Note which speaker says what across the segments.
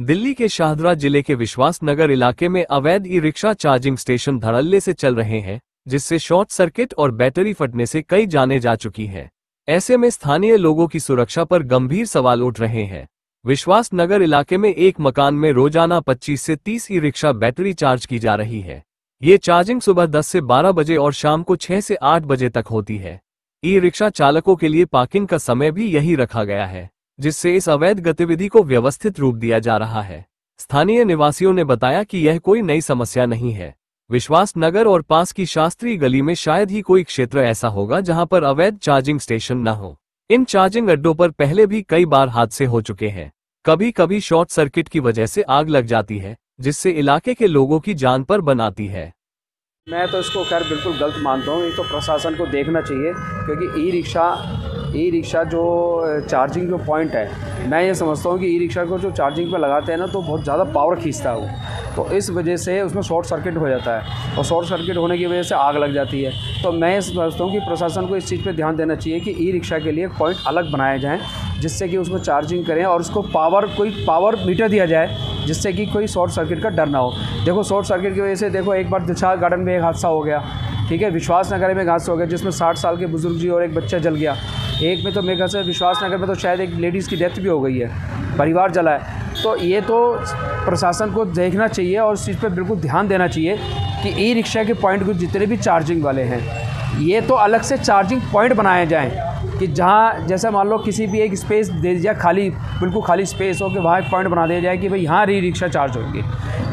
Speaker 1: दिल्ली के शाहदरा जिले के विश्वास नगर इलाके में अवैध ई रिक्शा चार्जिंग स्टेशन धड़ल्ले से चल रहे हैं, जिससे शॉर्ट सर्किट और बैटरी फटने से कई जानें जा चुकी हैं। ऐसे में स्थानीय लोगों की सुरक्षा पर गंभीर सवाल उठ रहे हैं। विश्वास नगर इलाके में एक मकान में रोजाना 25 से 30 ई रिक्शा बैटरी चार्ज की जा रही है। ये चार्जिंग सुबह 10 से 12 बजे और शाम को 6 से 8 बजे तक होती है। ई रिक्शा चालकों के लिए पार्किंग का समय भी यही रखा गया है, जिससे इस अवैध गतिविधि को व्यवस्थित रूप दिया जा रहा है। स्थानीय निवासियों ने बताया कि यह कोई नई समस्या नहीं है। विश्वास नगर और पास की शास्त्री गली में शायद ही कोई क्षेत्र ऐसा होगा जहां पर अवैध चार्जिंग स्टेशन न हो। इन चार्जिंग अड्डों पर पहले भी कई बार हादसे हो चुके हैं। कभी कभी शॉर्ट सर्किट की वजह से आग लग जाती है, जिससे इलाके के लोगों की जान पर बन आती है।
Speaker 2: मैं तो इसको खैर बिल्कुल गलत मानता हूँ। ये तो प्रशासन को देखना चाहिए, क्योंकि ई रिक्शा जो चार्जिंग जो पॉइंट है, मैं ये समझता हूँ कि ई रिक्शा को जो चार्जिंग पे लगाते हैं ना, तो बहुत ज़्यादा पावर खींचता है वो, तो इस वजह से उसमें शॉर्ट सर्किट हो जाता है और शॉर्ट सर्किट होने की वजह से आग लग जाती है। तो मैं ये समझता हूँ कि प्रशासन को इस चीज़ पे ध्यान देना चाहिए कि ई रिक्शा के लिए पॉइंट अलग बनाए जाएँ, जिससे कि उसमें चार्जिंग करें और उसको कोई पावर मीटर दिया जाए, जिससे कि कोई शॉर्ट सर्किट का डर ना हो। देखो शॉर्ट सर्किट की वजह से देखो एक बार दिलशाद गार्डन में एक हादसा हो गया, ठीक है, विश्वास नगर में एक हादसा हो गया जिसमें 60 साल के बुजुर्ग जी और एक बच्चा जल गया। एक में तो मेरे ख्याल से विश्वास नगर में तो शायद एक लेडीज़ की डेथ भी हो गई है, परिवार जला है। तो ये तो प्रशासन को देखना चाहिए और इस चीज़ पर बिल्कुल ध्यान देना चाहिए कि ई रिक्शा के पॉइंट को जितने भी चार्जिंग वाले हैं, ये तो अलग से चार्जिंग पॉइंट बनाए जाएँ कि जहाँ जैसे मान लो किसी भी एक स्पेस दे दिया, खाली बिल्कुल खाली स्पेस हो, कि वहाँ एक पॉइंट बना दिया जाए कि भाई यहाँ ई रिक्शा चार्ज होंगे।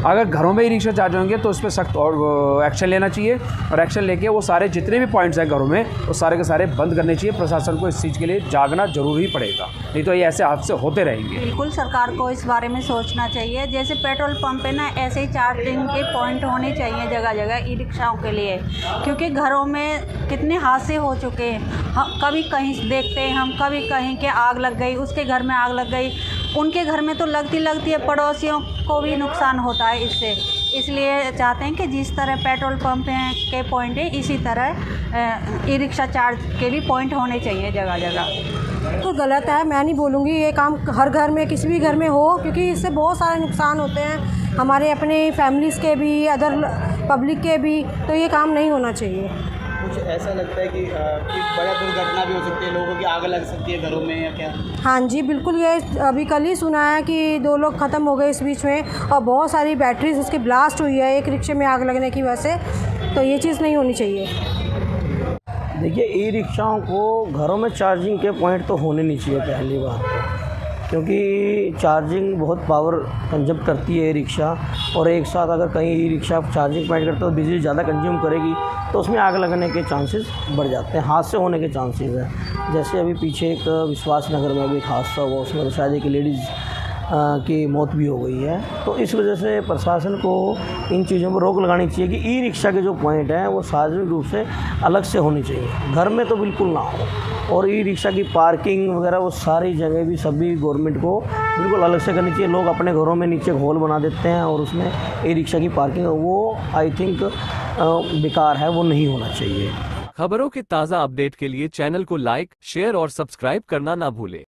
Speaker 2: अगर घरों में ई रिक्शा चार्ज होंगे तो उस पर सख्त और एक्शन लेना चाहिए, और एक्शन लेके वो सारे जितने भी पॉइंट्स हैं घरों में, वो सारे के सारे बंद करने चाहिए। प्रशासन को इस चीज़ के लिए जागना जरूरी पड़ेगा, नहीं तो ये ऐसे हादसे होते रहेंगे।
Speaker 3: बिल्कुल सरकार को इस बारे में सोचना चाहिए। जैसे पेट्रोल पंप पे ना, ऐसे ही चार्जिंग के पॉइंट होने चाहिए जगह जगह ई रिक्शाओं के लिए, क्योंकि घरों में कितने हादसे हो चुके हैं। हम कभी कहीं देखते हैं, हम कभी कहीं के आग लग गई, उसके घर में आग लग गई, उनके घर में तो लगती है, पड़ोसियों को भी नुकसान होता है इससे। इसलिए चाहते हैं कि जिस तरह पेट्रोल पंप हैं के पॉइंट है, इसी तरह ई रिक्शा चार्ज के भी पॉइंट होने चाहिए जगह जगह।
Speaker 4: तो गलत है, मैं नहीं बोलूँगी ये काम हर घर में किसी भी घर में हो, क्योंकि इससे बहुत सारे नुकसान होते हैं हमारे अपने फैमिलीज़ के भी, अदर पब्लिक के भी। तो ये काम नहीं होना चाहिए।
Speaker 5: कुछ ऐसा लगता है कि बड़ा दुर्घटना भी हो सकती है, लोगों की आग लग सकती है घरों में, या क्या?
Speaker 4: हाँ जी बिल्कुल, ये अभी कल ही सुना है कि 2 लोग ख़त्म हो गए इस बीच में, और बहुत सारी बैटरीज उसकी ब्लास्ट हुई है एक रिक्शे में आग लगने की वजह से। तो ये चीज़ नहीं होनी चाहिए।
Speaker 6: देखिए, ई रिक्शाओं को घरों में चार्जिंग के पॉइंट तो होने नहीं चाहिए पहली बात, क्योंकि चार्जिंग बहुत पावर कंज्यूम करती है ई रिक्शा, और एक साथ अगर कहीं ई रिक्शा चार्जिंग पॉइंट करते तो बिजली ज़्यादा कंज्यूम करेगी, तो उसमें आग लगने के चांसेस बढ़ जाते हैं, हादसे होने के चांसेस हैं। जैसे अभी पीछे एक विश्वास नगर में भी एक हादसा हुआ, उसमें तो शायद एक लेडीज़ की मौत भी हो गई है। तो इस वजह से प्रशासन को इन चीज़ों पर रोक लगानी चाहिए कि ई रिक्शा के जो पॉइंट हैं वो सार्वजनिक रूप से अलग से होनी चाहिए, घर में तो बिल्कुल ना हो। और ई रिक्शा की पार्किंग वगैरह वो सारी जगह भी सभी गवर्नमेंट को बिल्कुल अलग से करनी चाहिए। लोग अपने घरों में नीचे हॉल बना देते हैं और उसमें ई रिक्शा की पार्किंग, वो आई थिंक बेकार है, वो नहीं होना चाहिए।
Speaker 1: खबरों के ताज़ा अपडेट के लिए चैनल को लाइक, शेयर और सब्सक्राइब करना ना भूलें।